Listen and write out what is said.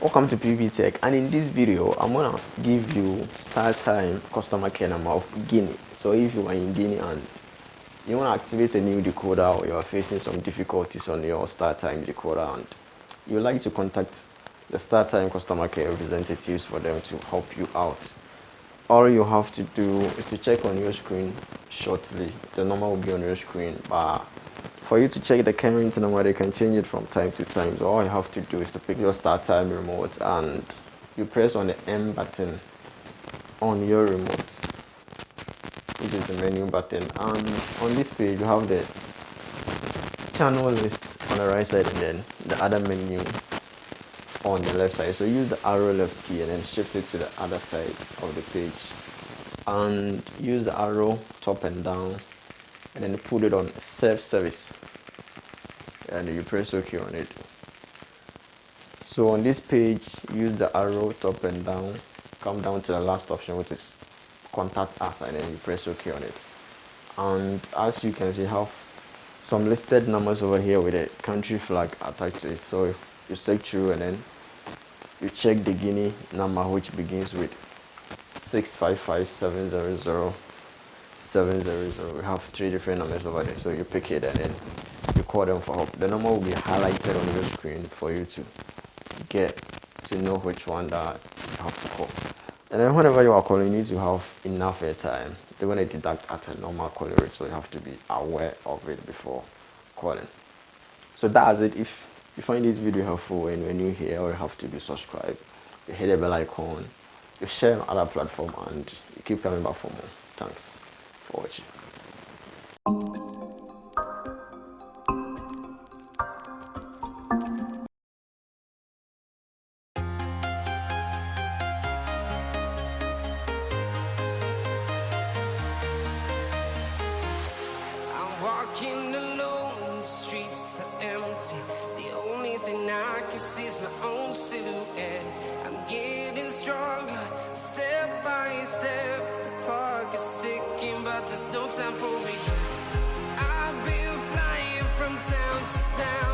Welcome to Pbteck, and in this video I'm gonna give you start time customer care number of Guinea. So if you are in Guinea and you want to activate a new decoder, or you are facing some difficulties on your start time decoder and you like to contact the start time customer care representatives for them to help you out, all you have to do is to check on your screen shortly. The number will be on your screen, but for you to check the current number, they can change it from time to time. So all you have to do is to pick your start time remote and you press on the M button on your remote, which is the menu button. And on this page, you have the channel list on the right side and then the other menu on the left side. So use the arrow left key and then shift it to the other side of the page. And use the arrow top and down and then put it on self-service and you press OK on it. So on this page, use the arrow top and down, come down to the last option, which is contact us, and then you press OK on it. And as you can see, you have some listed numbers over here with a country flag attached to it. So you search through and then you check the Guinea number, which begins with 655-700-700. We have 3 different numbers over there, so you pick it and then you call them for help. The number will be highlighted on your screen for you to get to know which one that you have to call. And then whenever you are calling, you need to have enough airtime. They're going to deduct at a normal calling rate, so you have to be aware of it before calling. So that's it. If you find this video helpful and you're new here, all you have to do is subscribe, you hit the bell icon, you share on other platforms, and you keep coming back for more. Thanks for watching. Walking alone, the streets are empty. The only thing I can see is my own silhouette. I'm getting stronger, step by step. The clock is ticking, but there's no time for me. I've been flying from town to town.